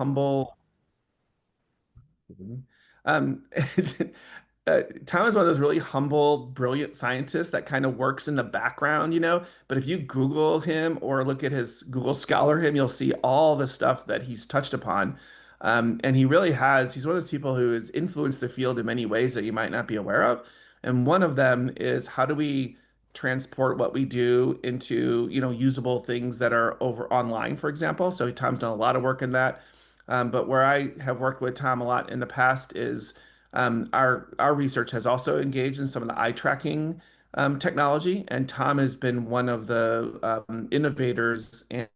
humble. Um, Tom is one of those really humble, brilliant scientists that kind of works in the background, But if you Google him or look at his Google Scholar him, you'll see all the stuff that he's touched upon. And he really has, he's one of those people who has influenced the field in many ways that you might not be aware of. And one of them is how do we transport what we do into, usable things that are over online, for example. So Tom's done a lot of work in that. But where I have worked with Tom a lot in the past is our research has also engaged in some of the eye tracking technology, and Tom has been one of the innovators and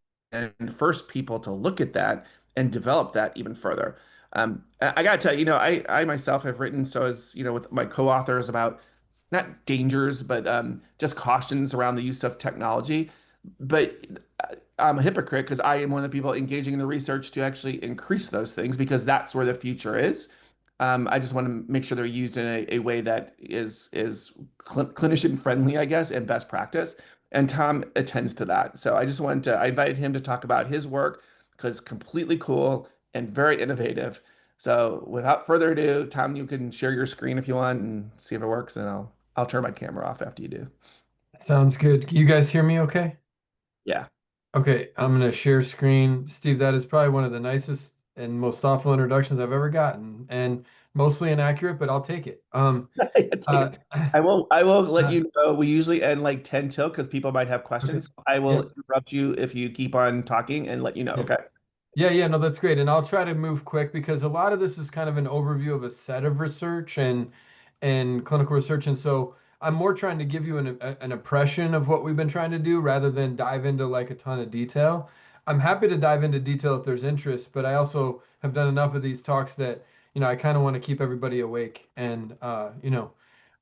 first people to look at that and develop that even further. I got to tell you, I myself have written so as with my co-authors about not dangers, but just cautions around the use of technology. But I'm a hypocrite because I am one of the people engaging in the research to actually increase those things because that's where the future is. I just want to make sure they're used in a way that is clinician friendly, I guess, and best practice. And Tom attends to that. So I invited him to talk about his work because completely cool and very innovative. So without further ado, Tom, you can share your screen if you want and see if it works, and I'll turn my camera off after you do. Sounds good. Can you guys hear me okay? Yeah. Okay, I'm gonna share screen. Steve, that is probably one of the nicest and most thoughtful introductions I've ever gotten, and mostly inaccurate, but I'll take it. Take Uh, it. I will let uh, you know. We usually end like 10 till because people might have okay. questions. I will Yep. interrupt you if you keep on talking and let you know. Yep. Okay. Yeah, no, that's great. And I'll try to move quick because a lot of this is kind of an overview of a set of research and clinical research. And so I'm more trying to give you an impression of what we've been trying to do rather than dive into like a ton of detail. I'm happy to dive into detail if there's interest, but I also have done enough of these talks that, I kind of want to keep everybody awake and,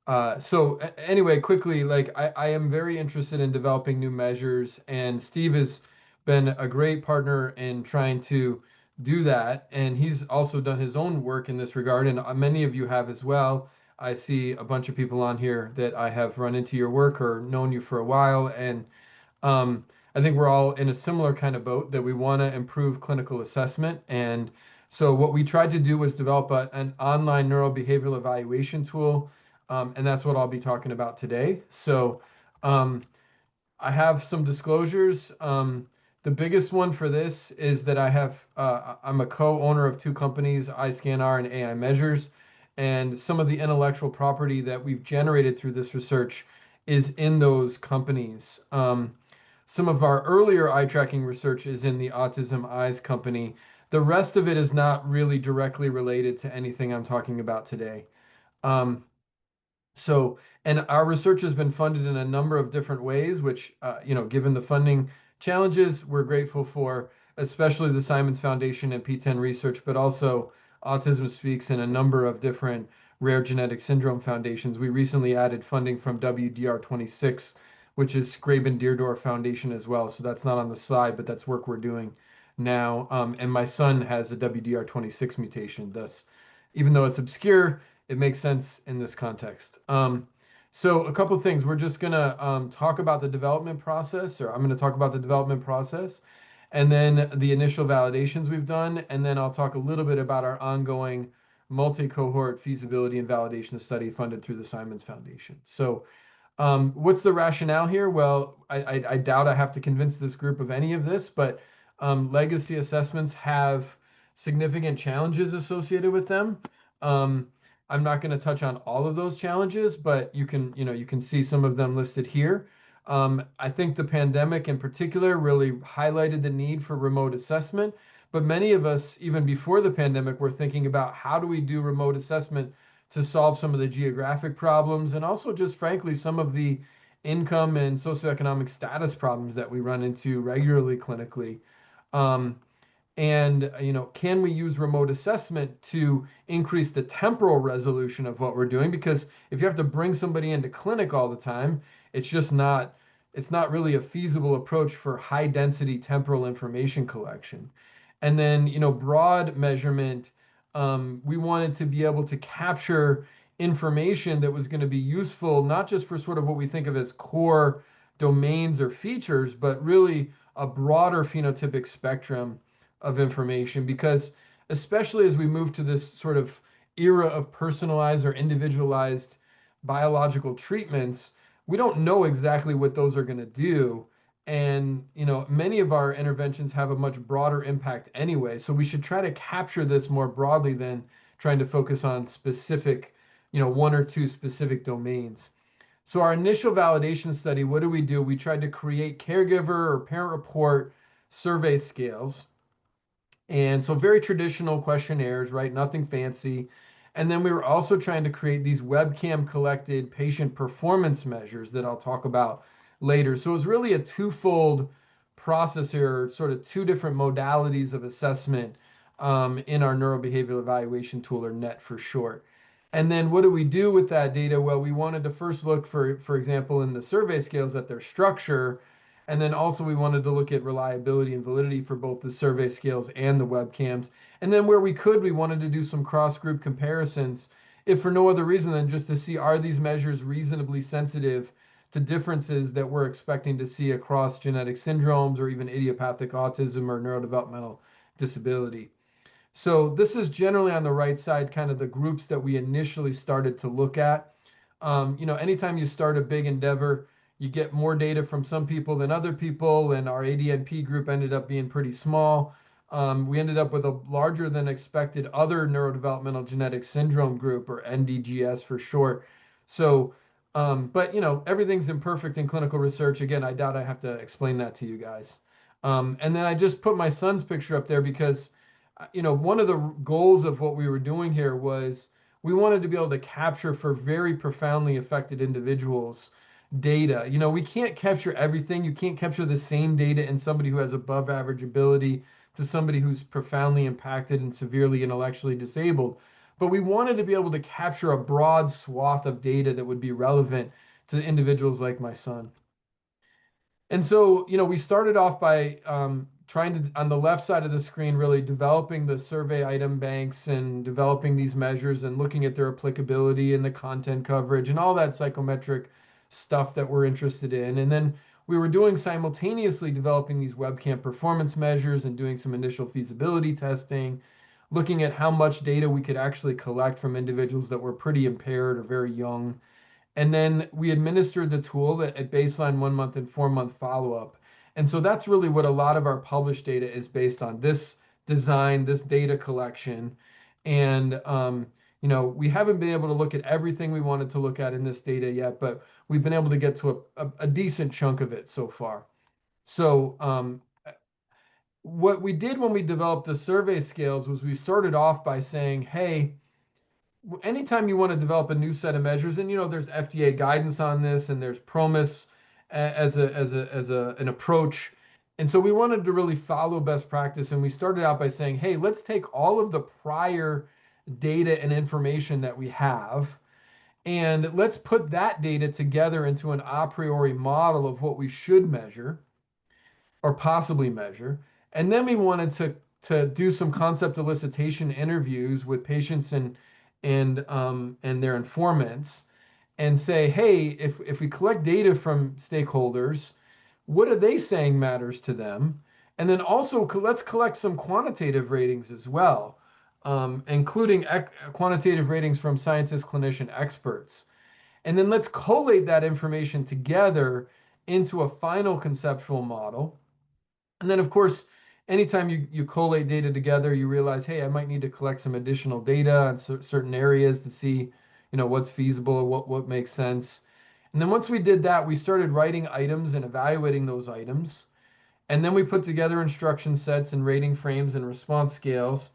anyway, quickly, like I am very interested in developing new measures, and Steve has been a great partner in trying to do that. And he's also done his own work in this regard, and many of you have as well. I see a bunch of people on here that I have run into your work or known you for a while, and um, I think we're all in a similar kind of boat that we want to improve clinical assessment. And so what we tried to do was develop an online neurobehavioral evaluation tool, and that's what I'll be talking about today. So um, I have some disclosures. The biggest one for this is that I'm a co-owner of two companies, iScanR and AI Measures, and some of the intellectual property that we've generated through this research is in those companies. Some of our earlier eye tracking research is in the Autism Eyes company. The rest of it is not really directly related to anything I'm talking about today. Um, so, and our research has been funded in a number of different ways, which, given the funding challenges, we're grateful for, especially the Simons Foundation and P10 Research, but also Autism Speaks and a number of different rare genetic syndrome foundations. We recently added funding from WDR26, which is Graben Deardorff Foundation as well. So that's not on the slide, but that's work we're doing now. And my son has a WDR26 mutation. Thus, even though it's obscure, it makes sense in this context. So a couple of things. We're just gonna talk about the development process, or I'm gonna talk about the development process, and then the initial validations we've done, and then I'll talk a little bit about our ongoing multi-cohort feasibility and validation study funded through the Simons Foundation. So what's the rationale here? Well, I doubt I have to convince this group of any of this, but legacy assessments have significant challenges associated with them. Um, I'm not going to touch on all of those challenges, but you can see some of them listed here. I think the pandemic in particular really highlighted the need for remote assessment, but many of us, even before the pandemic, were thinking about how do we do remote assessment to solve some of the geographic problems and also just frankly some of the income and socioeconomic status problems that we run into regularly clinically. Um, and can we use remote assessment to increase the temporal resolution of what we're doing? Because if you have to bring somebody into clinic all the time, it's just not it's not really a feasible approach for high density temporal information collection. And then, broad measurement, we wanted to be able to capture information that was going to be useful, not just for sort of what we think of as core domains or features, but really a broader phenotypic spectrum of information because especially as we move to this sort of era of personalized or individualized biological treatments, we don't know exactly what those are going to do. And, many of our interventions have a much broader impact anyway. So we should try to capture this more broadly than trying to focus on specific, one or two specific domains. So our initial validation study, what do? We tried to create caregiver or parent report survey scales. And so very traditional questionnaires, right? Nothing fancy. And then we were also trying to create these webcam collected patient performance measures that I'll talk about later. So it was really a twofold process here, sort of two different modalities of assessment in our neurobehavioral evaluation tool, or NET for short. And then what do we do with that data? Well, we wanted to first look for example, in the survey scales at their structure. And then also we wanted to look at reliability and validity for both the survey scales and the webcams. And then where we could, we wanted to do some cross-group comparisons, if for no other reason than just to see, are these measures reasonably sensitive to differences that we're expecting to see across genetic syndromes or even idiopathic autism or neurodevelopmental disability. So this is generally on the right side, kind of the groups that we initially started to look at. Anytime you start a big endeavor, you get more data from some people than other people, and our ADNP group ended up being pretty small. We ended up with a larger than expected other neurodevelopmental genetic syndrome group, or NDGS for short. So, but everything's imperfect in clinical research. Again, I doubt I have to explain that to you guys. And then I just put my son's picture up there because, one of the goals of what we were doing here was we wanted to be able to capture for very profoundly affected individuals data. We can't capture everything. You can't capture the same data in somebody who has above average ability to somebody who's profoundly impacted and severely intellectually disabled. But we wanted to be able to capture a broad swath of data that would be relevant to individuals like my son. And so, we started off by trying to, on the left side of the screen, really developing the survey item banks and developing these measures and looking at their applicability and the content coverage and all that psychometric stuff that we're interested in. And then we were doing simultaneously developing these webcam performance measures and doing some initial feasibility testing, looking at how much data we could actually collect from individuals that were pretty impaired or very young. And then we administered the tool at baseline 1 month and 4 month follow-up. And so that's really what a lot of our published data is based on, this design, this data collection. And, we haven't been able to look at everything we wanted to look at in this data yet, but we've been able to get to a decent chunk of it so far. So what we did when we developed the survey scales was we started off by saying, hey, anytime you want to develop a new set of measures, and there's FDA guidance on this, and there's PROMIS as an approach, and so we wanted to really follow best practice, and we started out by saying, hey, let's take all of the prior data and information that we have, and let's put that data together into an a priori model of what we should measure or possibly measure. And then we wanted to do some concept elicitation interviews with patients and their informants, and say, hey, if we collect data from stakeholders, what are they saying matters to them? And then also let's collect some quantitative ratings as well, including quantitative ratings from scientists, clinician experts. And then let's collate that information together into a final conceptual model. And then, of course, anytime you collate data together, you realize, hey, I might need to collect some additional data on certain areas to see, what's feasible or what makes sense. And then once we did that, we started writing items and evaluating those items. And then we put together instruction sets and rating frames and response scales,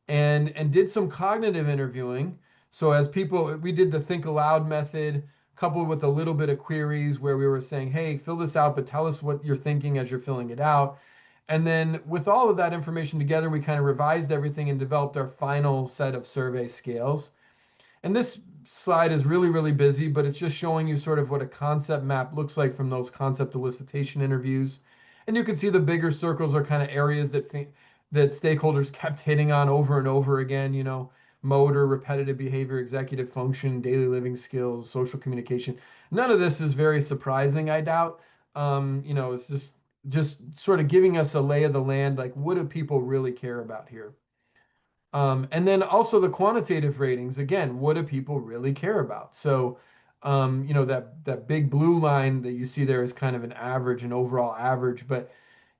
and did some cognitive interviewing. So as people, we did the think aloud method coupled with a little bit of queries where we were saying, hey, fill this out, but tell us what you're thinking as you're filling it out. And then with all of that information together, we kind of revised everything and developed our final set of survey scales. And this slide is really, really busy, but it's just showing you sort of what a concept map looks like from those concept elicitation interviews. And you can see the bigger circles are kind of areas that stakeholders kept hitting on over and over again, motor, repetitive behavior, executive function, daily living skills, social communication. None of this is very surprising, I doubt. It's just just sort of giving us a lay of the land, like what do people really care about here? And then also the quantitative ratings, again, what do people really care about? So, that big blue line that you see there is kind of an average, an overall average, but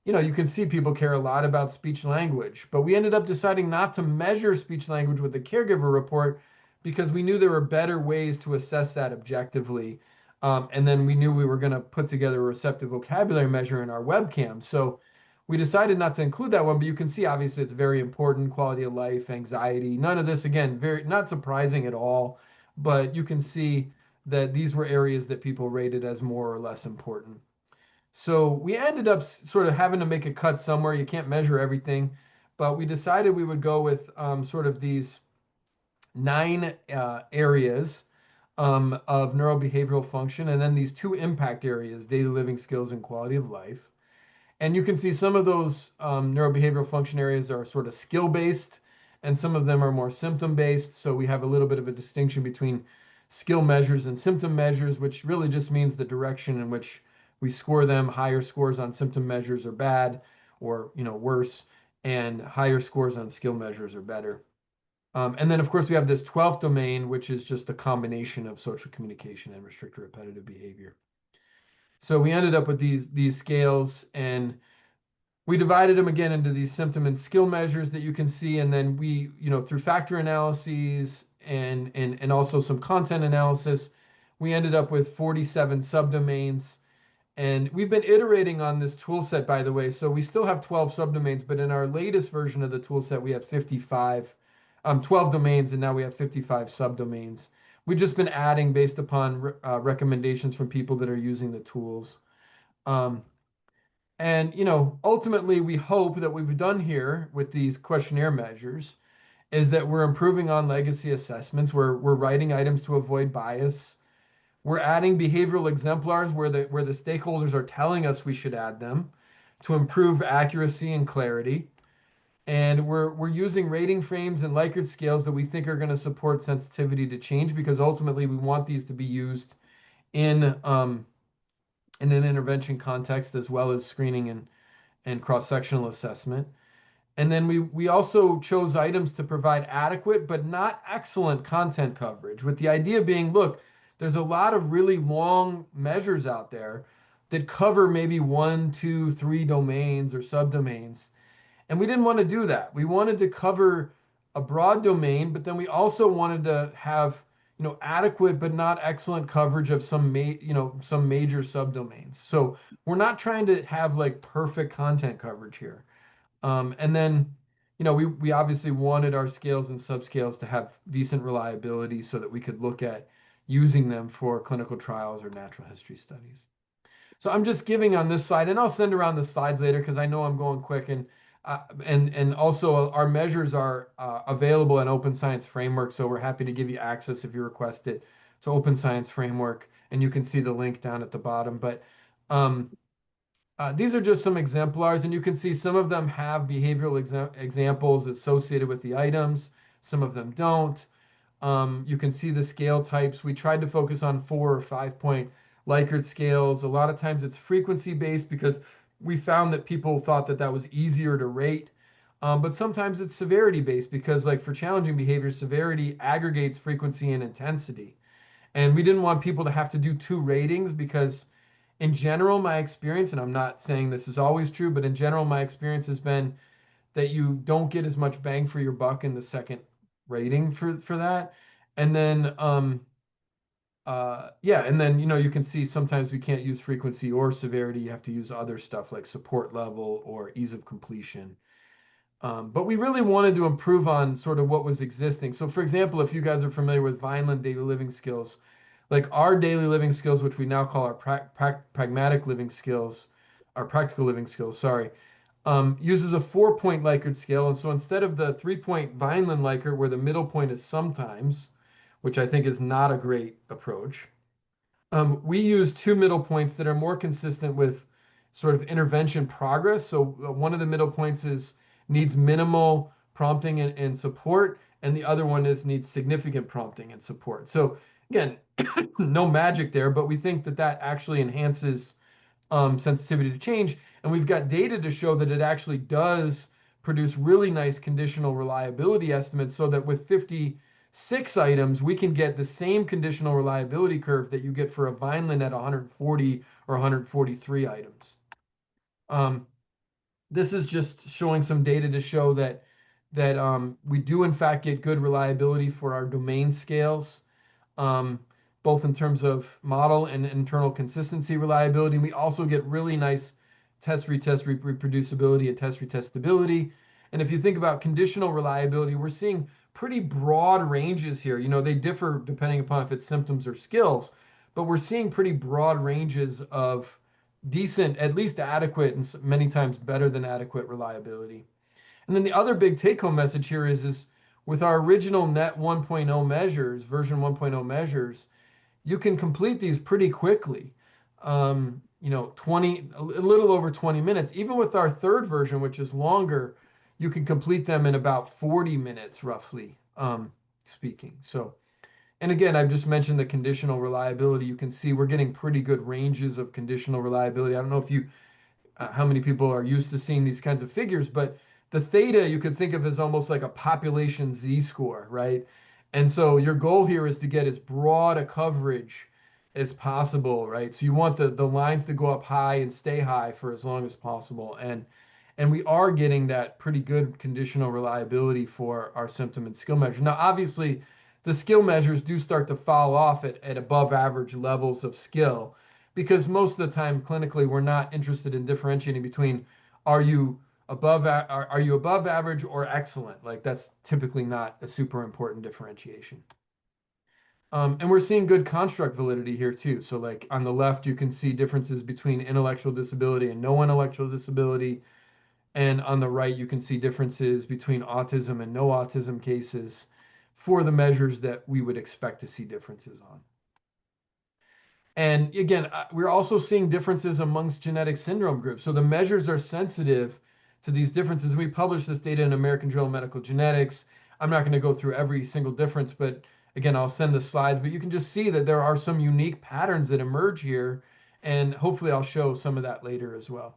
you can see people care a lot about speech language, but we ended up deciding not to measure speech language with the caregiver report because we knew there were better ways to assess that objectively. And then we knew we were going to put together a receptive vocabulary measure in our webcam. So we decided not to include that one, but you can see obviously it's very important: quality of life, anxiety. None of this, again, very not surprising at all, but you can see that these were areas that people rated as more or less important. So we ended up sort of having to make a cut somewhere. You can't measure everything, but we decided we would go with sort of these 9 areas of neurobehavioral function, and then these 2 impact areas: daily living skills and quality of life. And you can see some of those neurobehavioral function areas are sort of skill based, and some of them are more symptom based. So we have a little bit of a distinction between skill measures and symptom measures, which really just means the direction in which we score them. Higher scores on symptom measures are bad, or worse, and higher scores on skill measures are better. And then, of course, we have this 12th domain, which is just a combination of social communication and restricted repetitive behavior. So we ended up with these scales, and we divided them again into these symptom and skill measures that you can see, and then we, through factor analyses and also some content analysis, we ended up with 47 subdomains. And we've been iterating on this tool set, by the way. So we still have 12 subdomains, but in our latest version of the tool set, we have 12 domains, and now we have 55 subdomains. We've just been adding based upon recommendations from people that are using the tools. Um, and ultimately, we hope that what we've done here with these questionnaire measures is that we're improving on legacy assessments. We're writing items to avoid bias. We're adding behavioral exemplars where the stakeholders are telling us we should add them to improve accuracy and clarity. And we're using rating frames and Likert scales that we think are going to support sensitivity to change, because ultimately we want these to be used in an intervention context as well as screening and cross-sectional assessment. And then we also chose items to provide adequate but not excellent content coverage, with the idea being, look, there's a lot of really long measures out there that cover maybe 1, 2, 3 domains or subdomains. And we didn't want to do that. We wanted to cover a broad domain, but then we also wanted to have, adequate but not excellent coverage of some major subdomains. So we're not trying to have like perfect content coverage here. And then, we obviously wanted our scales and subscales to have decent reliability so that we could look at using them for clinical trials or natural history studies. So I'm just giving on this slide, and I'll send around the slides later because I know I'm going quick. And also our measures are available in Open Science Framework, so we're happy to give you access if you request it to Open Science Framework, and you can see the link down at the bottom. But um, these are just some exemplars, and you can see some of them have behavioral examples associated with the items. Some of them don't. You can see the scale types. We tried to focus on 4 or 5 point Likert scales. A lot of times it's frequency based because we found that people thought that that was easier to rate. But sometimes it's severity based because, like for challenging behavior, severity aggregates frequency and intensity. And we didn't want people to have to do 2 ratings because, in general, my experience, and I'm not saying this is always true, but in general, my experience has been that you don't get as much bang for your buck in the second rating for that. And then yeah, and then you can see sometimes we can't use frequency or severity. You have to use other stuff like support level or ease of completion. But we really wanted to improve on sort of what was existing. So for example, if you guys are familiar with Vineland daily living skills, like our daily living skills, which we now call our pragmatic living skills, our practical living skills, sorry, uses a 4 point Likert scale. And so instead of the 3 point Vineland Likert, where the middle point is sometimes, which I think is not a great approach, we use 2 middle points that are more consistent with sort of intervention progress. So one of the middle points is needs minimal prompting and support, and the other one is needs significant prompting and support. So again, no magic there, but we think that that actually enhances sensitivity to change. And we've got data to show that it actually does produce really nice conditional reliability estimates so that with 56 items, we can get the same conditional reliability curve that you get for a Vineland at 140 or 143 items. Um, this is just showing some data to show that we do in fact get good reliability for our domain scales, um, both in terms of model and internal consistency reliability. We also get really nice test retest reproducibility and test retestability. And if you think about conditional reliability, we're seeing pretty broad ranges here. You know, they differ depending upon if it's symptoms or skills, but we're seeing pretty broad ranges of decent, at least adequate, and many times better than adequate reliability. And then the other big take home message here is with our original net 1.0 measures, version 1.0 measures, you can complete these pretty quickly. 20, a little over 20 minutes. Even with our third version, which is longer, you can complete them in about 40 minutes, roughly speaking. So, and again, I've just mentioned the conditional reliability. You can see we're getting pretty good ranges of conditional reliability. I don't know if you how many people are used to seeing these kinds of figures, but the theta you could think of as almost like a population z-score, right? And so your goal here is to get as broad a coverage as possible, right? So you want the lines to go up high and stay high for as long as possible. And we are getting that pretty good conditional reliability for our symptom and skill measures. Now, obviously, the skill measures do start to fall off at above average levels of skill because most of the time clinically we're not interested in differentiating between are you are you above average or excellent, like that's typically not a super important differentiation. And we're seeing good construct validity here too. So like on the left you can see differences between intellectual disability and no intellectual disability, and on the right you can see differences between autism and no autism cases for the measures that we would expect to see differences on. And again, we're also seeing differences amongst genetic syndrome groups. So the measures are sensitive to these differences. We published this data in American Journal of Medical Genetics. I'm not going to go through every single difference, but again, I'll send the slides. But you can just see that there are some unique patterns that emerge here. And hopefully I'll show some of that later as well.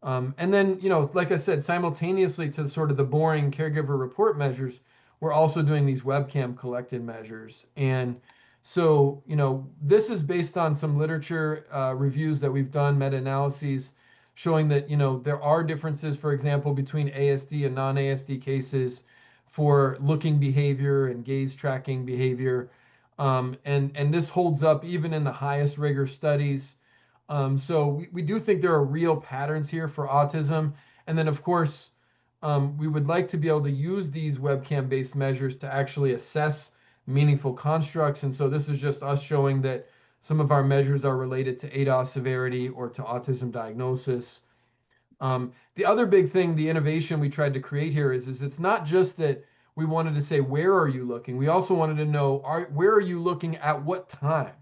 And then, like I said, simultaneously to sort of the boring caregiver report measures, we're also doing these webcam collected measures. And so, this is based on some literature reviews that we've done, meta-analyses, showing that, there are differences, for example, between ASD and non-ASD cases for looking behavior and gaze tracking behavior. And this holds up even in the highest rigor studies. So we do think there are real patterns here for autism. And then, of course, we would like to be able to use these webcam-based measures to actually assess meaningful constructs. And so this is just us showing that some of our measures are related to ADOS severity or to autism diagnosis. The other big thing, the innovation we tried to create here is it's not just that we wanted to say, where are you looking? We also wanted to know, where are you looking at what time?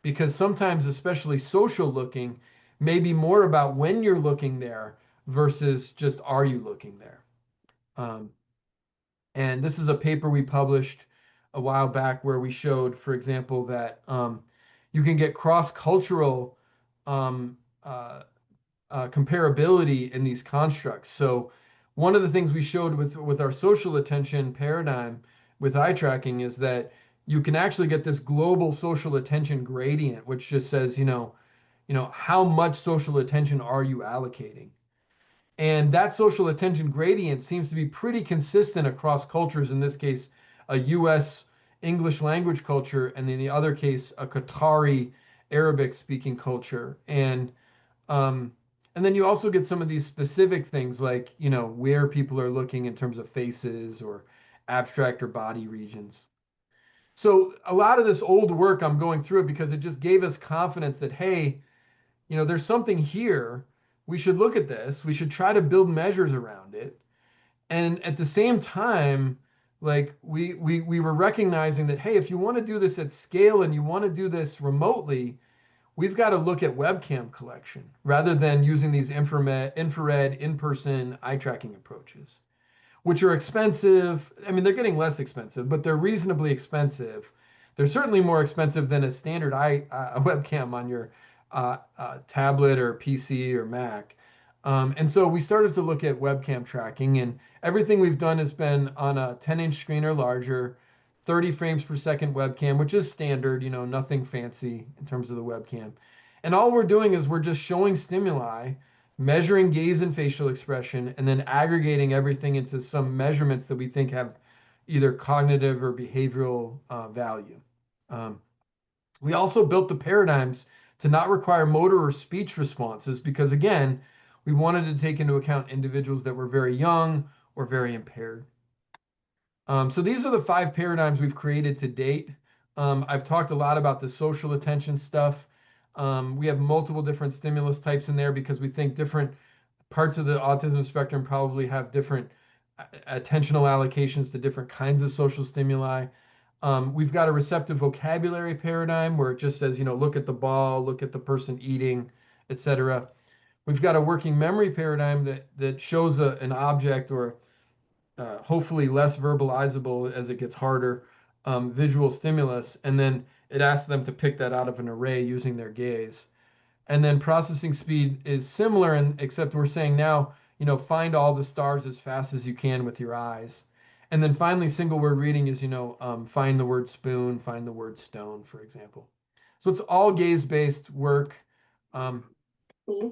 Because sometimes, especially social looking, may be more about when you're looking there versus just are you looking there. Um, and this is a paper we published a while back where we showed, for example, that you can get cross-cultural um, uh, comparability in these constructs. So one of the things we showed with our social attention paradigm with eye tracking is that you can actually get this global social attention gradient, which just says, how much social attention are you allocating? And that social attention gradient seems to be pretty consistent across cultures. In this case, a US English language culture, and in the other case, a Qatari Arabic speaking culture. Um, and then you also get some of these specific things like, where people are looking in terms of faces or abstract or body regions. So a lot of this old work, I'm going through it because it just gave us confidence that, hey, there's something here. We should look at this. We should try to build measures around it. And at the same time, like we were recognizing that, hey, if you want to do this at scale and you want to do this remotely, we've got to look at webcam collection rather than using these infrared in-person eye tracking approaches, which are expensive. I mean, they're getting less expensive, but they're reasonably expensive. They're certainly more expensive than a standard eye webcam on your tablet or PC or Mac. And so we started to look at webcam tracking, and everything we've done has been on a 10-inch screen or larger, 30 frames per second webcam, which is standard, nothing fancy in terms of the webcam. And all we're doing is we're just showing stimuli, measuring gaze and facial expression, and then aggregating everything into some measurements that we think have either cognitive or behavioral value. Um, we also built the paradigms to not require motor or speech responses because, again, we wanted to take into account individuals that were very young or very impaired. So these are the 5 paradigms we've created to date. I've talked a lot about the social attention stuff. We have multiple different stimulus types in there because we think different parts of the autism spectrum probably have different attentional allocations to different kinds of social stimuli. We've got a receptive vocabulary paradigm where it just says, look at the ball, look at the person eating, etc. We've got a working memory paradigm that shows an object or hopefully less verbalizable as it gets harder visual stimulus, and then it asks them to pick that out of an array using their gaze. And then processing speed is similar, and except we're saying now, find all the stars as fast as you can with your eyes. And then finally, single word reading is, find the word spoon, find the word stone, for example. So it's all gaze-based work. Um,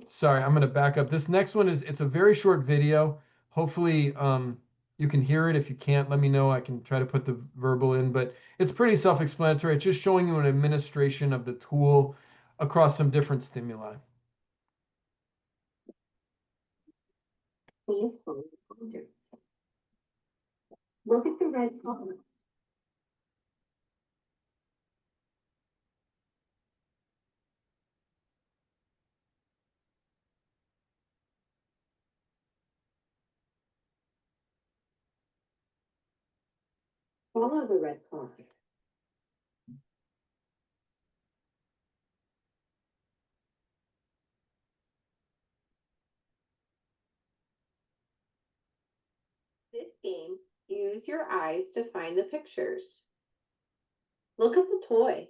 Sorry, I'm going to back up. This next one it's a very short video. Hopefully, you can hear it. If you can't, let me know. I can try to put the verbal in, but it's pretty self-explanatory. It's just showing you an administration of the tool across some different stimuli. Please follow the pointer. Look at the red color. Follow the red color. This game, use your eyes to find the pictures. Look at the toy.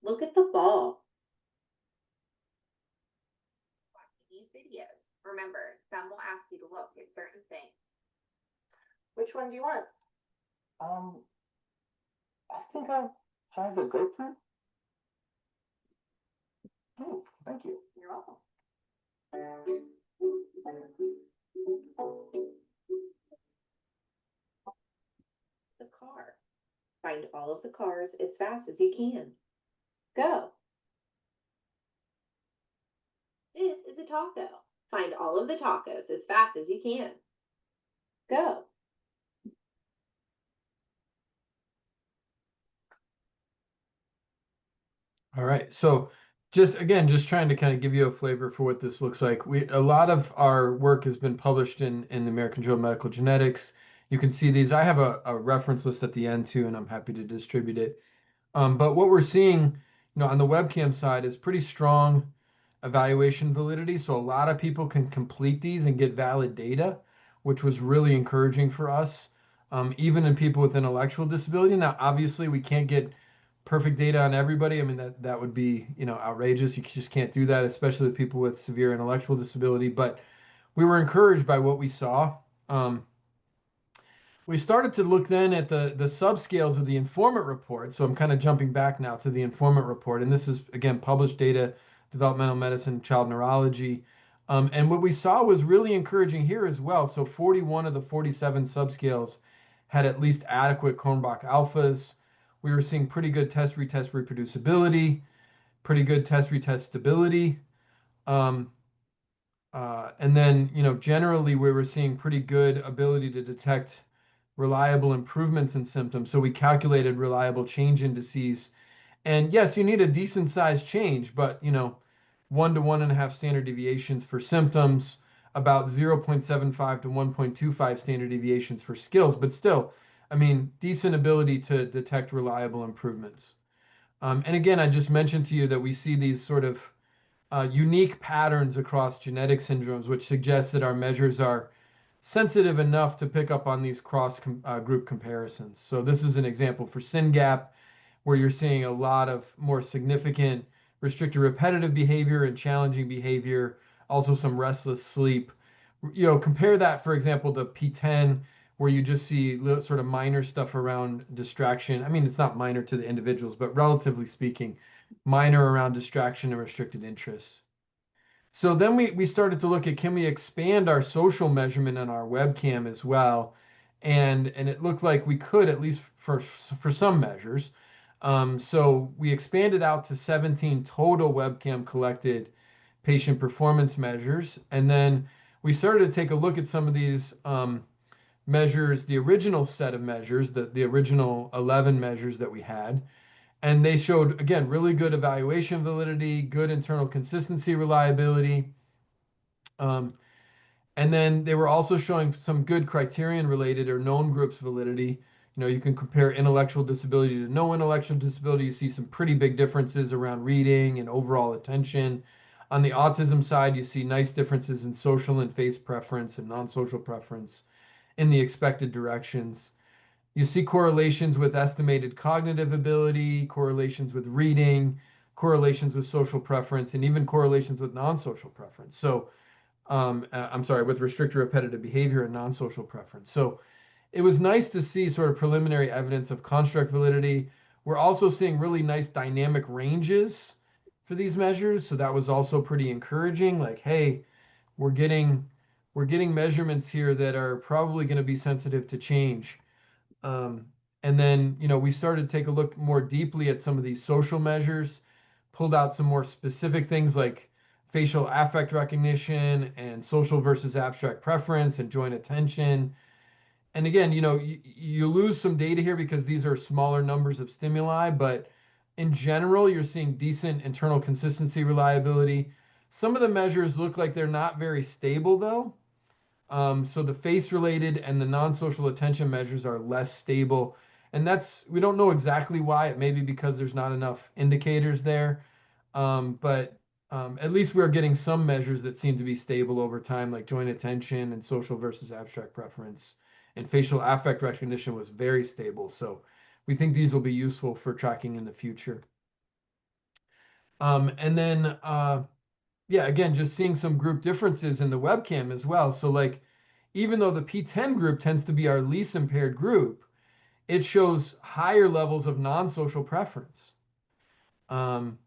Look at the ball. Watch these videos. Remember, some will ask you to look at certain things. Which one do you want? Um, I think I have the grapefruit. Oh, thank you. You're welcome. The car. Find all of the cars as fast as you can. Go. This is a taco. Find all of the tacos as fast as you can. Go. All right. So just trying to kind of give you a flavor for what this looks like. A lot of our work has been published in the American Journal of Medical Genetics. You can see these. I have a reference list at the end too, and I'm happy to distribute it. But what we're seeing, on the webcam side is pretty strong evaluation validity. So a lot of people can complete these and get valid data, which was really encouraging for us, even in people with intellectual disability. Now, obviously, we can't get perfect data on everybody. I mean, that would be, outrageous. You just can't do that, especially with people with severe intellectual disability. But we were encouraged by what we saw. We started to look then at the subscales of the informant report. So I'm kind of jumping back now to the informant report. And this is, again, published data, developmental medicine, child neurology. And what we saw was really encouraging here as well. So 41 of the 47 subscales had at least adequate Cronbach alphas. We were seeing pretty good test-retest reproducibility, pretty good test-retest stability. Um, and then, generally we were seeing pretty good ability to detect reliable improvements in symptoms. So we calculated reliable change indices. And yes, you need a decent sized change, but 1 to 1.5 standard deviations for symptoms, about 0.75 to 1.25 standard deviations for skills, but still, I mean, decent ability to detect reliable improvements. And again, I just mentioned to you that we see these sort of unique patterns across genetic syndromes, which suggests that our measures are sensitive enough to pick up on these cross group comparisons. So this is an example for SYNGAP. where you're seeing a lot of more significant restricted repetitive behavior and challenging behavior, also some restless sleep. Compare that, for example, to P10, where you just see sort of minor stuff around distraction. I mean, it's not minor to the individuals, but relatively speaking, minor around distraction and restricted interests. So then we started to look at, can we expand our social measurement on our webcam as well? And it looked like we could, at least for some measures. So we expanded out to 17 total webcam collected patient performance measures. And then we started to take a look at some of these measures, the original set of measures, the original 11 measures that we had. And they showed, again, really good evaluation validity, good internal consistency reliability. Um, and then they were also showing some good criterion related or known groups validity. You can compare intellectual disability to no intellectual disability. You see some pretty big differences around reading and overall attention. On the autism side, you see nice differences in social and face preference and non-social preference in the expected directions. You see correlations with estimated cognitive ability, correlations with reading, correlations with social preference, and even correlations with non-social preference. So I'm sorry, with restricted repetitive behavior and non-social preference. So it was nice to see sort of preliminary evidence of construct validity. We're also seeing really nice dynamic ranges for these measures. So that was also pretty encouraging. Like, hey, we're getting we're getting measurements here that are probably going to be sensitive to change. Um, and then, we started to take a look more deeply at some of these social measures, pulled out some more specific things like facial affect recognition and social versus abstract preference and joint attention. And again, you lose some data here because these are smaller numbers of stimuli, but in general, you're seeing decent internal consistency reliability. Some of the measures look like they're not very stable, though. So the face related and the non-social attention measures are less stable. And we don't know exactly why. It may be because there's not enough indicators there. But at least we're getting some measures that seem to be stable over time, like joint attention and social versus abstract preference. And facial affect recognition was very stable. So we think these will be useful for tracking in the future. And then yeah, again, just seeing some group differences in the webcam as well. So like, even though the P10 group tends to be our least impaired group, it shows higher levels of non-social preference. Um,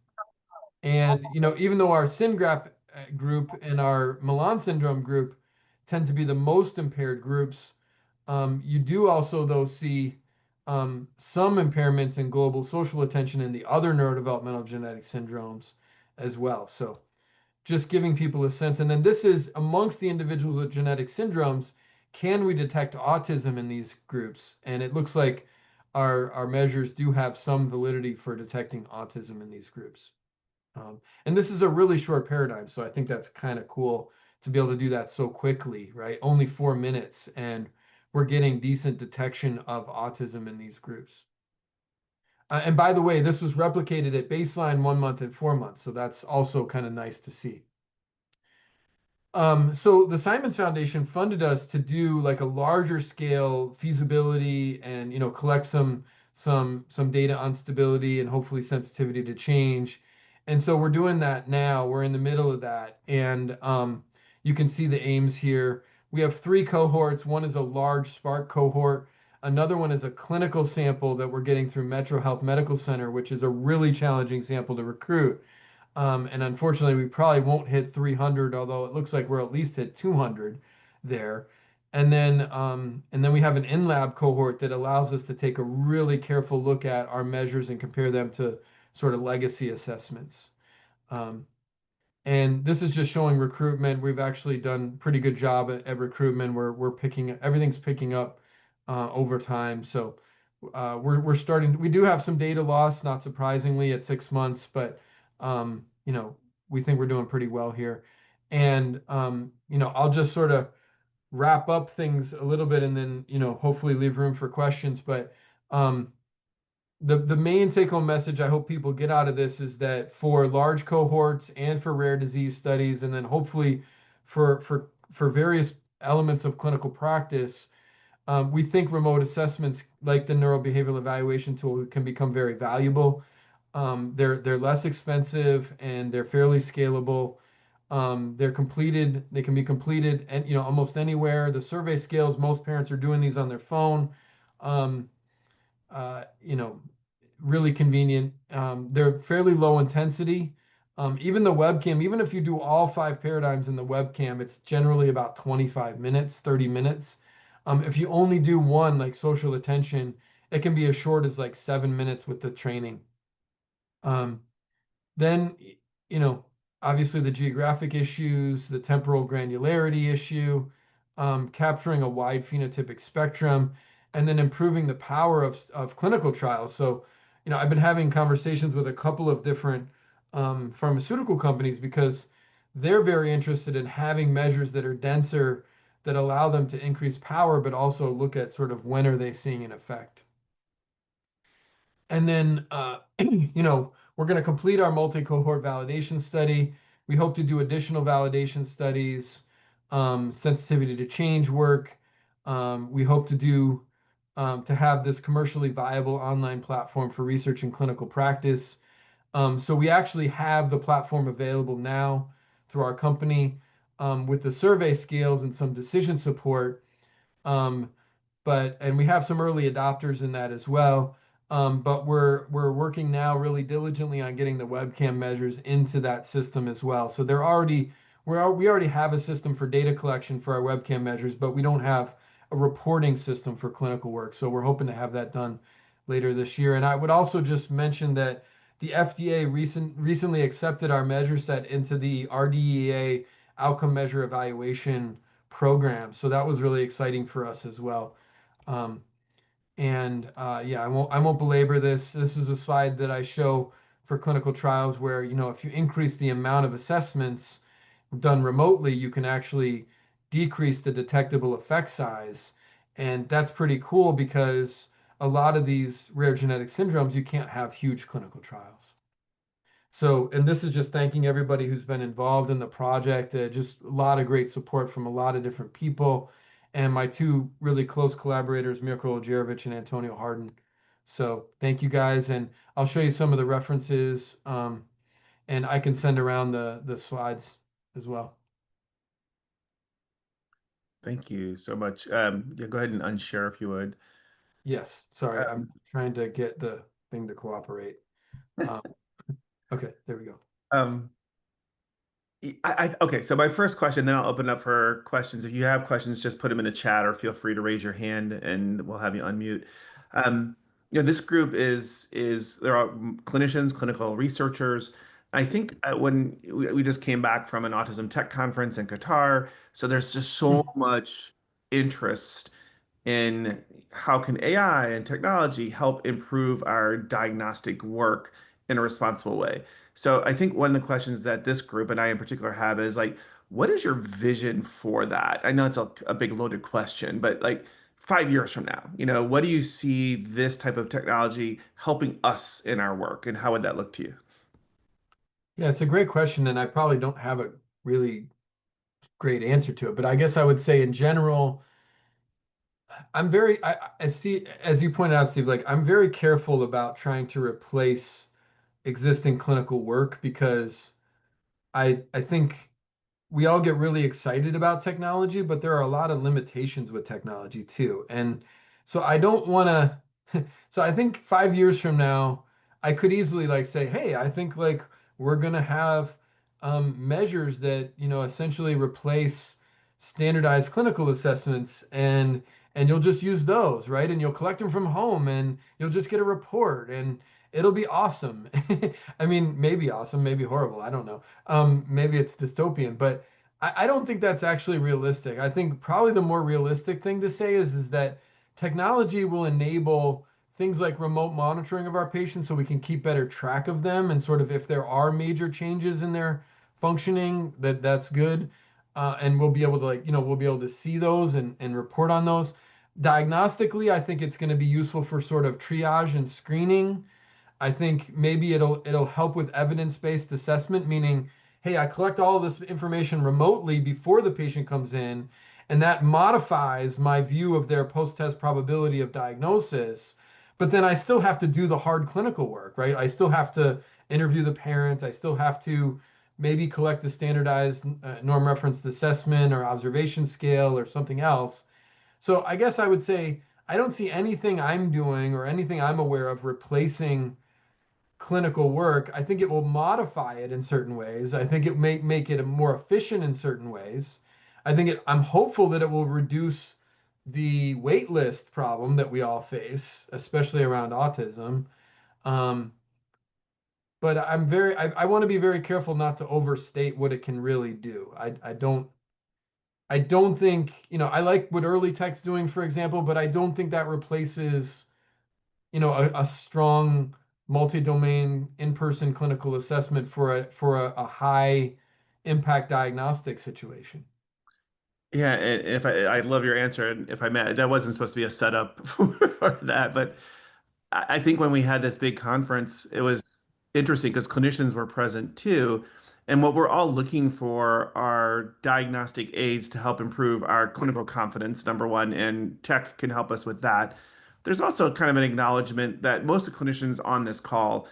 and even though our SYNGRAP group and our Milan syndrome group tend to be the most impaired groups, you do also though see some impairments in global social attention and the other neurodevelopmental genetic syndromes as well. So just giving people a sense. And then this is amongst the individuals with genetic syndromes, can we detect autism in these groups? And it looks like our measures do have some validity for detecting autism in these groups. And this is a really short paradigm, so I think that's kind of cool to be able to do that so quickly, right? Only 4 minutes, and we're getting decent detection of autism in these groups. And by the way, this was replicated at baseline 1 month and 4 months, so that's also kind of nice to see. So the Simons Foundation funded us to do like a larger scale feasibility and collect some data on stability and hopefully sensitivity to change. And so we're doing that now. We're in the middle of that, and you can see the aims here. We have 3 cohorts. One is a large Spark cohort. Another one is a clinical sample that we're getting through Metro Health Medical Center, which is a really challenging sample to recruit. And unfortunately, we probably won't hit 300, although it looks like we're at least hit 200 there. And then we have an in-lab cohort that allows us to take a really careful look at our measures and compare them to sort of legacy assessments. Um, and this is just showing recruitment. We've actually done pretty good job at recruitment. We're picking everything's picking up over time. So we're starting. We do have some data loss, not surprisingly, at 6 months, but we think we're doing pretty well here. And I'll just sort of wrap up things a little bit, and then hopefully leave room for questions. But um, the main take home message I hope people get out of this is that for large cohorts and for rare disease studies, and then hopefully for various elements of clinical practice, We think remote assessments like the neurobehavioral evaluation tool can become very valuable. They're less expensive and they're fairly scalable. They're completed. They can be completed and almost anywhere. The survey scales. Most parents are doing these on their phone. Um, you know, really convenient. They're fairly low intensity. Even the webcam, even if you do all 5 paradigms in the webcam, it's generally about 25 minutes, 30 minutes. If you only do one, like social attention, it can be as short as like 7 minutes with the training. Um, then, you know, obviously the geographic issues, the temporal granularity issue, capturing a wide phenotypic spectrum, and then improving the power of clinical trials. So, I've been having conversations with a couple of different pharmaceutical companies because they're very interested in having measures that are denser that allow them to increase power, but also look at sort of when are they seeing an effect. And then, we're going to complete our multi-cohort validation study. We hope to do additional validation studies, sensitivity to change work. We hope to have this commercially viable online platform for research and clinical practice. So we actually have the platform available now through our company with the survey scales and some decision support. Um, and we have some early adopters in that as well. But we're working now really diligently on getting the webcam measures into that system as well. So we already have a system for data collection for our webcam measures, but we don't have a reporting system for clinical work. So we're hoping to have that done later this year. And I would also just mention that the FDA recently accepted our measure set into the RDEA outcome measure evaluation program. So that was really exciting for us as well. Um, and Yeah, I won't belabor this. This is a slide that I show for clinical trials where, if you increase the amount of assessments done remotely, you can actually decrease the detectable effect size. And that's pretty cool because a lot of these rare genetic syndromes, you can't have huge clinical trials. So, and this is just thanking everybody who's been involved in the project. Just a lot of great support from a lot of different people, and my two really close collaborators, Mirko Oljerovic and Antonio Harden. So, thank you guys, and I'll show you some of the references, and I can send around the slides as well. Thank you so much. Yeah, go ahead and unshare if you would. Yes, sorry, Um, I'm trying to get the thing to cooperate. Um, okay, there we go. um, okay, so my first question, then I'll open up for questions. If you have questions, just put them in a chat or feel free to raise your hand and we'll have you unmute. Um, this group is there are clinicians, clinical researchers. I think when we just came back from an autism tech conference in Qatar, so there's just so much interest in how can AI and technology help improve our diagnostic work in a responsible way. So I think one of the questions that this group and I in particular have is like, what is your vision for that? I know it's a big loaded question, but like 5 years from now, what do you see this type of technology helping us in our work, and how would that look to you? Yeah, it's a great question, and I probably don't have a really great answer to it, but I guess I would say in general, as Steve, as you pointed out, Steve, like I'm very careful about trying to replace existing clinical work because I think we all get really excited about technology, but there are a lot of limitations with technology too. And so I don't want to, so I think 5 years from now, I could easily like say, hey, I think like we're going to have measures that, essentially replace standardized clinical assessments and you'll just use those, right? And you'll collect them from home and you'll just get a report and it'll be awesome. I mean, maybe awesome, maybe horrible. I don't know. Maybe it's dystopian, but I don't think that's actually realistic. I think probably the more realistic thing to say is that technology will enable things like remote monitoring of our patients so we can keep better track of them and sort of if there are major changes in their functioning, that's good. And we'll be able to we'll be able to see those and report on those. Diagnostically, I think it's going to be useful for sort of triage and screening. I think maybe it'll help with evidence-based assessment, meaning, hey, I collect all of this information remotely before the patient comes in, And that modifies my view of their post-test probability of diagnosis. But then I still have to do the hard clinical work, right? I still have to interview the parents. I still have to maybe collect a standardized norm referenced assessment or observation scale or something else. So I guess I would say I don't see anything I'm doing or anything I'm aware of replacing clinical work. I think it will modify it in certain ways. I think it may make it more efficient in certain ways. I'm hopeful that it will reduce the wait list problem that we all face, especially around autism. Um, but I want to be very careful not to overstate what it can really do. I don't think, I like what early tech's doing, for example, but I don't think that replaces a strong multi-domain in-person clinical assessment for a high impact diagnostic situation. Yeah, and if I love your answer, and if I may, that wasn't supposed to be a setup for that, but I think when we had this big conference, it was interesting because clinicians were present too. And what we're all looking for are diagnostic aids to help improve our clinical confidence, number one, and tech can help us with that. There's also kind of an acknowledgement that most of the clinicians on this call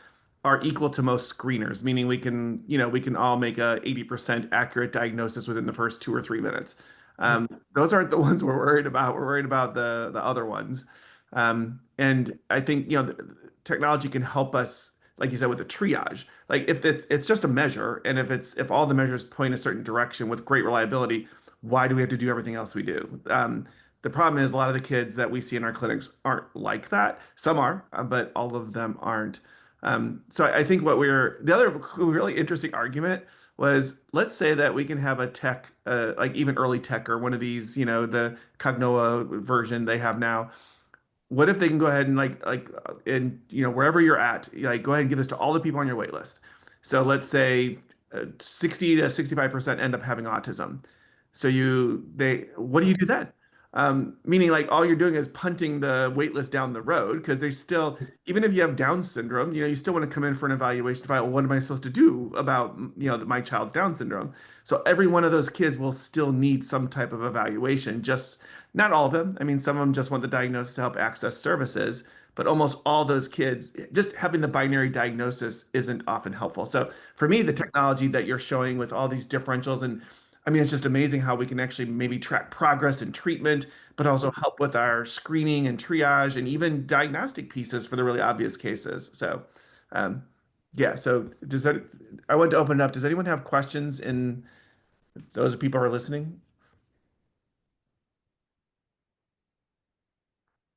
are equal to most screeners, meaning we can all make a 80% accurate diagnosis within the first 2 or 3 minutes. Yeah. Those aren't the ones we're worried about. We're worried about the other ones. And I think, technology can help us, like you said, with the triage. Like if it's just a measure, and if all the measures point a certain direction with great reliability, why do we have to do everything else we do? The problem is a lot of the kids that we see in our clinics aren't like that. Some are, but all of them aren't. So I think the other really interesting argument was, let's say that we can have a tech, like even early tech or one of these, the Cognoa version they have now. What if they can go ahead and and wherever you're at, like go ahead and give this to all the people on your wait list. So let's say 60 to 65% end up having autism. So what do you do then? Meaning like all you're doing is punting the wait list down the road because they still, even if you have Down syndrome, you still want to come in for an evaluation to find out, well, what am I supposed to do about, my child's Down syndrome? So every one of those kids will still need some type of evaluation, just not all of them. I mean, some of them just want the diagnosis to help access services, but almost all those kids, just having the binary diagnosis isn't often helpful. So for me, the technology that you're showing with all these differentials, and I mean, it's just amazing how we can actually maybe track progress in treatment, but also help with our screening and triage and even diagnostic pieces for the really obvious cases. So, um, yeah, so I want to open it up. Does anyone have questions in those people who are listening?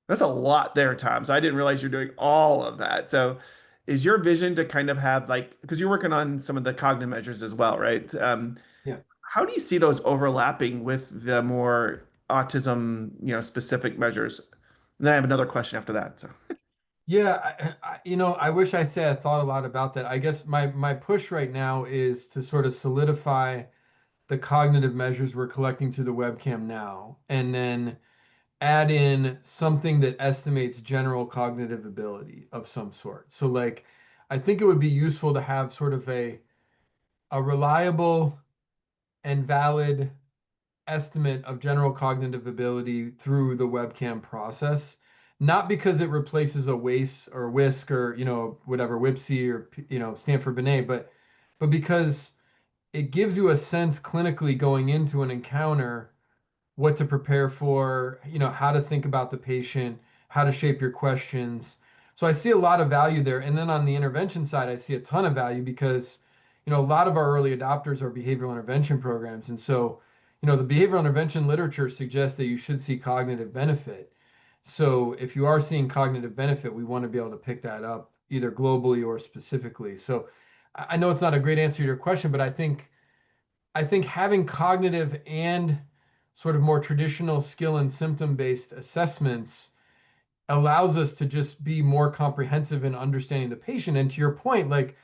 That's a lot there, Tom. So I didn't realize you're doing all of that. So is your vision to kind of have like, because you're working on some of the cognitive measures as well, right? Yeah. How do you see those overlapping with the more autism, specific measures? And then I have another question after that. So Yeah, I wish I'd say I thought a lot about that. I guess my push right now is to sort of solidify the cognitive measures we're collecting through the webcam now, and then add in something that estimates general cognitive ability of some sort. So like I think it would be useful to have sort of a reliable and valid estimate of general cognitive ability through the webcam process, not because it replaces a WACE or WISC or whatever WIPSI or Stanford Binet, but because it gives you a sense clinically going into an encounter what to prepare for, how to think about the patient, how to shape your questions. So I see a lot of value there. And then on the intervention side, I see a ton of value because, a lot of our early adopters are behavioral intervention programs. And so, the behavioral intervention literature suggests that you should see cognitive benefit. So if you are seeing cognitive benefit, we want to be able to pick that up either globally or specifically. So I know it's not a great answer to your question, but I think having cognitive and sort of more traditional skill and symptom based assessments allows us to just be more comprehensive in understanding the patient. And to your point, like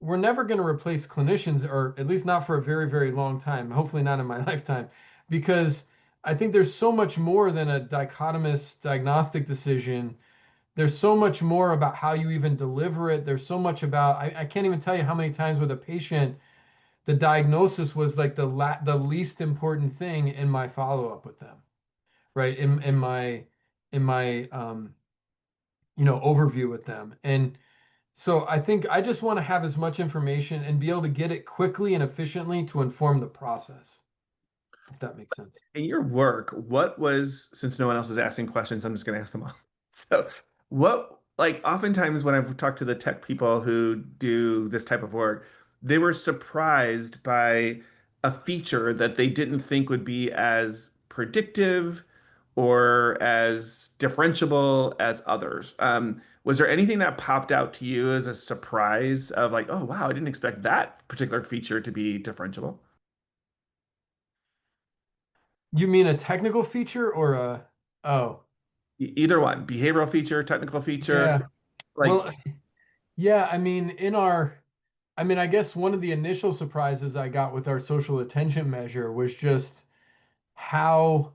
we're never going to replace clinicians, or at least not for a very, very long time, hopefully not in my lifetime, because I think there's so much more than a dichotomous diagnostic decision. There's so much more about how you even deliver it. There's so much about, I can't even tell you how many times with a patient the diagnosis was like the least important thing in my follow-up with them, right? In my overview with them. And so I think I just want to have as much information and be able to get it quickly and efficiently to inform the process, if that makes sense. In your work, what was, since no one else is asking questions, I'm just going to ask them all. So, what, like, oftentimes when I've talked to the tech people who do this type of work, they were surprised by a feature that they didn't think would be as predictive or as differentiable as others. Was there anything that popped out to you as a surprise of like, oh, wow, I didn't expect that particular feature to be differentiable? You mean a technical feature or a, oh, Either one, behavioral feature, technical feature, yeah. like, Well, yeah, I mean, I guess one of the initial surprises I got with our social attention measure was just how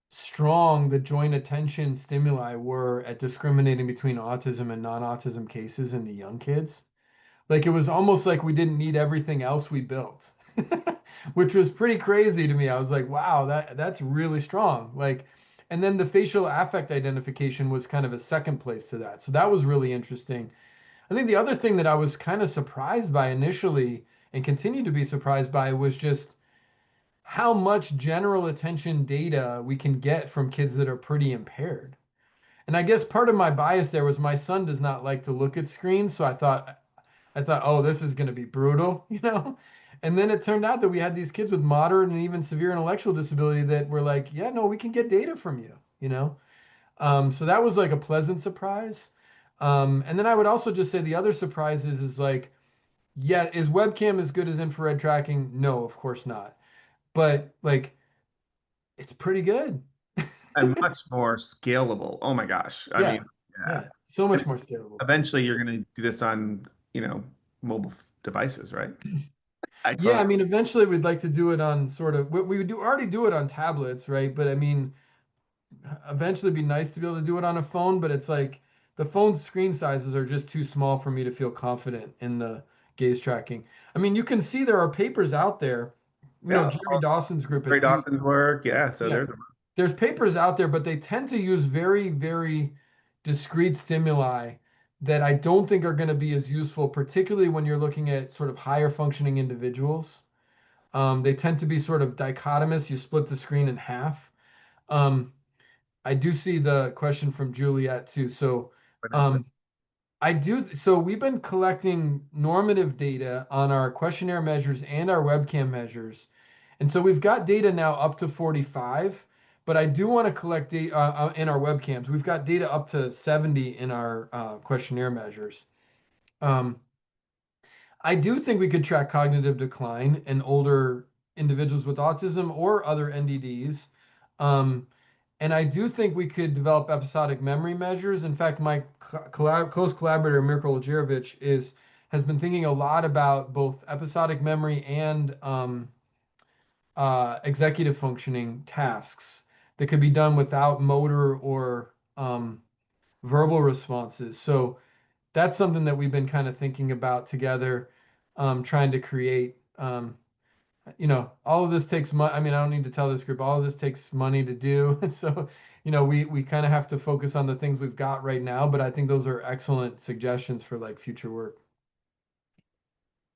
strong the joint attention stimuli were at discriminating between autism and non-autism cases in the young kids. Like it was almost like we didn't need everything else we built, which was pretty crazy to me. I was like, wow, that's really strong. Like, and then the facial affect identification was kind of a second place to that. So that was really interesting. I think the other thing that I was kind of surprised by initially and continue to be surprised by was just how much general attention data we can get from kids that are pretty impaired. And I guess part of my bias there was my son does not like to look at screens, so I thought, oh, this is going to be brutal, you know? And then it turned out that we had these kids with moderate and even severe intellectual disability that were like, yeah, no, we can get data from you, you know? So that was like a pleasant surprise. And then I would also just say the other surprise is like, yeah, is webcam as good as infrared tracking? No, of course not. But like, it's pretty good. and much more scalable. Oh my gosh. I mean, Yeah, yeah. yeah, so And much more scalable. eventually you're going to do this on, mobile devices, right? Yeah, iPhone. I mean, eventually we'd like to do it on sort of we would do already do it on tablets, right? But I mean, eventually it'd be nice to be able to do it on a phone, but it's like the phone's screen sizes are just too small for me to feel confident in the gaze tracking. I mean, you can see there are papers out there. Yeah. Jerry Dawson's group Ray at Duke. Dawson's work. Yeah. So Yeah, there's there's papers out there, but they tend to use very, very discrete stimuli that I don't think are going to be as useful, particularly when you're looking at sort of higher functioning individuals. They tend to be sort of dichotomous. You split the screen in half. Um, I do see the question from Juliet too. So exponentially. um, I do. So we've been collecting normative data on our questionnaire measures and our webcam measures. And so we've got data now up to 45, but I do want to collect data in our webcams. We've got data up to 70 in our questionnaire measures. Um, I do think we could track cognitive decline in older individuals with autism or other NDDs. Um, and I do think we could develop episodic memory measures. In fact, my close collaborator, Mirko Lajerovic, has been thinking a lot about both episodic memory and executive functioning tasks that could be done without motor or verbal responses. So that's something that we've been kind of thinking about together, trying to create. All of this takes money. I mean, I don't need to tell this group, all of this takes money to do. So, we kind of have to focus on the things we've got right now, but I think those are excellent suggestions for like future work.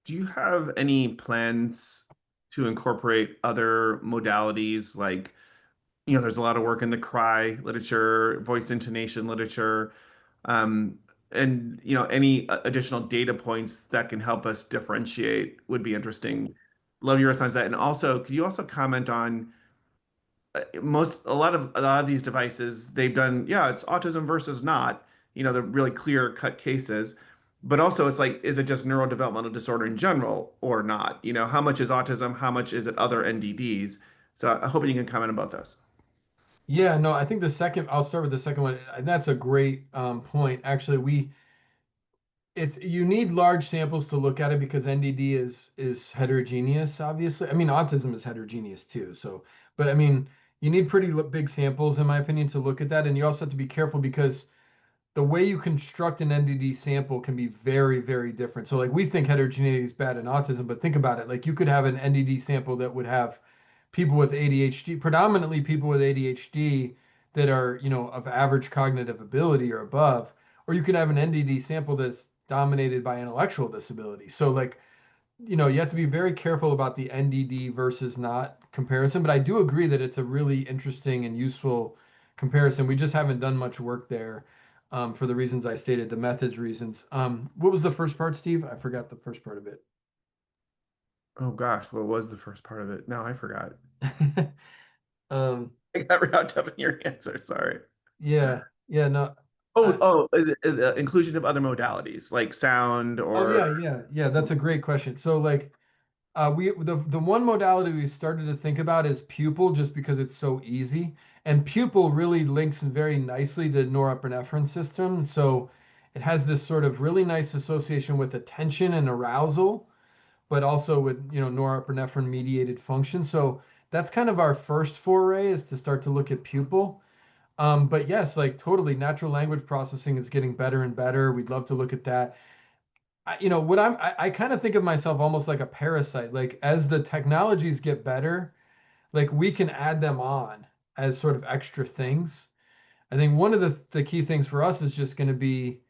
Do you have any plans to incorporate other modalities like, there's a lot of work in the cry literature, voice intonation literature, um, and any additional data points that can help us differentiate would be interesting. Love your response to that. And also, could you also comment on a lot of these devices they've done, yeah, it's autism versus not, the really clear cut cases, but also it's like, is it just neurodevelopmental disorder in general or not? How much is autism, how much is it other NDDs? So I hope you can comment on both those. Yeah, no, I think I'll start with the second one. And that's a great point. Actually, you need large samples to look at it because NDD is heterogeneous, obviously. I mean, autism is heterogeneous too. So, but I mean, you need pretty big samples, in my opinion, to look at that. And you also have to be careful because the way you construct an NDD sample can be very, very different. So like we think heterogeneity is bad in autism, but think about it. Like you could have an NDD sample that would have people with ADHD, predominantly people with ADHD that are, of average cognitive ability or above, or you could have an NDD sample that's dominated by intellectual disability. So like, you have to be very careful about the NDD versus not comparison, but I do agree that it's a really interesting and useful comparison. We just haven't done much work there for the reasons I stated, the methods reasons. What was the first part, Steve? I forgot the first part of it. Oh gosh, what was the first part of it? No, I forgot. um, I got wrapped up in your answer. Sorry. yeah, yeah, no. Oh, I, inclusion of other modalities like sound oh or yeah, yeah, yeah. That's a great question. So like we the one modality we started to think about is pupil, just because it's so easy, and pupil really links very nicely to norepinephrine system. So it has this sort of really nice association with attention and arousal, but also with norepinephrine mediated function. So that's kind of our first foray is to start to look at pupil. But yes, like totally, natural language processing is getting better and better. We'd love to look at that. What I kind of think of myself almost like a parasite. Like as the technologies get better, like we can add them on as sort of extra things. I think one of the key things for us is just going to be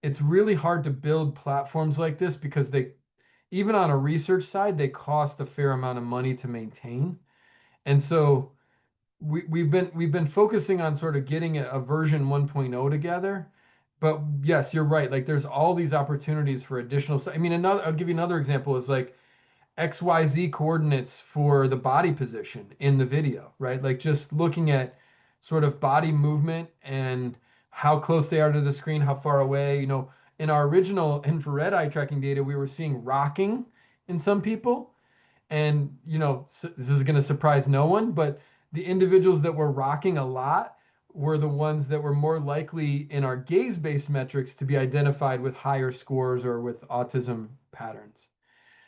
it's really hard to build platforms like this because they even on a research side, they cost a fair amount of money to maintain. And so we've been focusing on sort of getting a version 1.0 together. But yes, you're right. Like there's all these opportunities for additional. I mean, I'll give you another example is like XYZ coordinates for the body position in the video, right? Like just looking at sort of body movement and how close they are to the screen, how far away. In our original infrared eye tracking data, we were seeing rocking in some people. And, this is going to surprise no one, but the individuals that were rocking a lot were the ones that were more likely in our gaze-based metrics to be identified with higher scores or with autism patterns.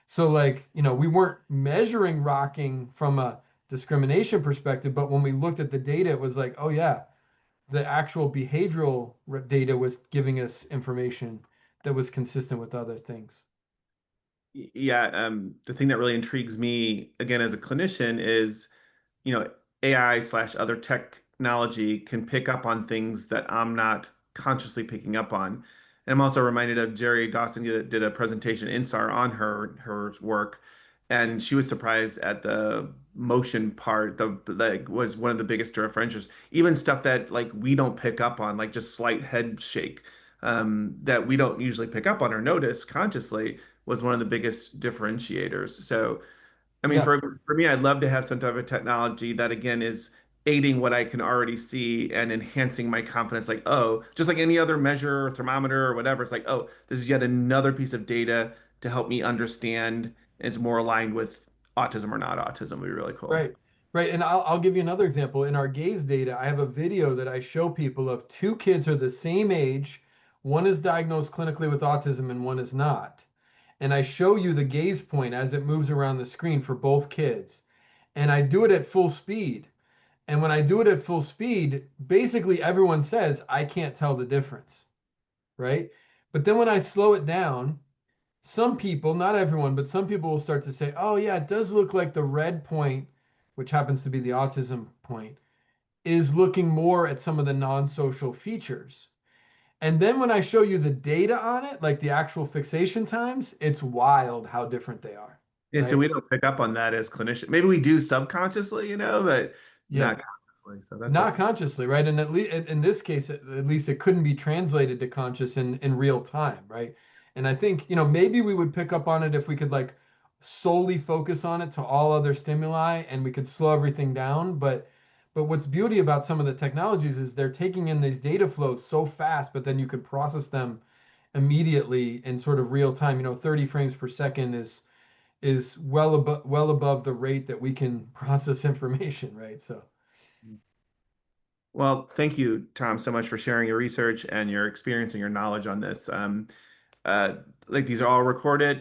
So like, we weren't measuring rocking from a discrimination perspective, but when we looked at the data, it was like, oh yeah, the actual behavioral data was giving us information that was consistent with other things. yeah, the thing that really intrigues me again as a clinician is AI slash other technology can pick up on things that I'm not consciously picking up on. And I'm also reminded of Jerry Dawson did a presentation in SAR on her work, and she was surprised at the motion part. The like was one of the biggest differentiators. Even stuff that like we don't pick up on, like just slight head shake, that we don't usually pick up on or notice consciously, was one of the biggest differentiators. So. I mean, Yeah, for me, I'd love to have some type of technology that again is aiding what I can already see and enhancing my confidence. Like, oh, just like any other measure or thermometer or whatever, it's like, oh, this is yet another piece of data to help me understand. It's more aligned with autism or not autism would be really cool. right. Right. And I'll give you another example. In our gaze data, I have a video that I show people of two kids who are the same age. One is diagnosed clinically with autism and one is not. And I show you the gaze point as it moves around the screen for both kids. And I do it at full speed. And when I do it at full speed, basically everyone says, I can't tell the difference. Right. But then when I slow it down, some people, not everyone, but some people will start to say, oh, yeah, it does look like the red point, which happens to be the autism point, is looking more at some of the non-social features. And then when I show you the data on it, like the actual fixation times, it's wild how different they are, Yeah, so right? we don't pick up on that as clinicians. Maybe we do subconsciously, but Yeah. not consciously. So that's a Not consciously, right? And at least in this case, at least it couldn't be translated to conscious in real time, right? And I think, maybe we would pick up on it if we could like solely focus on it to all other stimuli and we could slow everything down. But what's beauty about some of the technologies is they're taking in these data flows so fast, but then you could process them immediately in sort of real time. 30 frames per second is well above the rate that we can process information, right? So well, thank you, Tom, so much for sharing your research and your experience and your knowledge on this. Uh, like these are all recorded.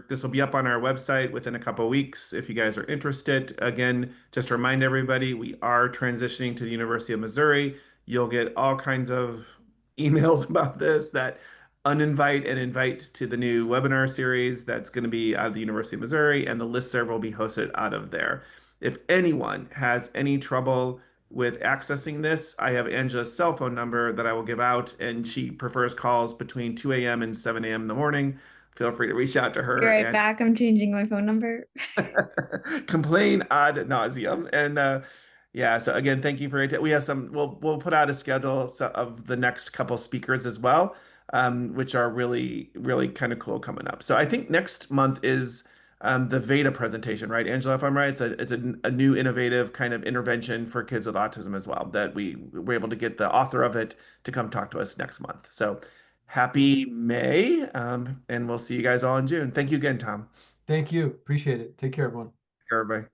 This will be up on our website within a couple of weeks if you guys are interested. Again, just to remind everybody, we are transitioning to the University of Missouri. You'll get all kinds of emails about this that uninvite and invite to the new webinar series that's going to be out of the University of Missouri, and the listserv will be hosted out of there. If anyone has any trouble with accessing this, I have Angela's cell phone number that I will give out, and she prefers calls between 2 a.m. and 7 a.m. in the morning. Feel free to reach out to Be her right and back. I'm changing my phone number. complain ad nauseum. And yeah, so again, thank you for it. We have some. We'll put out a schedule of the next couple speakers as well, which are really kind of cool coming up. So I think next month is the Veda presentation, right, Angela? If I'm right, it's a new innovative kind of intervention for kids with autism as well that we were able to get the author of it to come talk to us next month. So happy May, and we'll see you guys all in June. Thank you again, Tom. Thank you. Appreciate it. Take care, everyone. Everybody.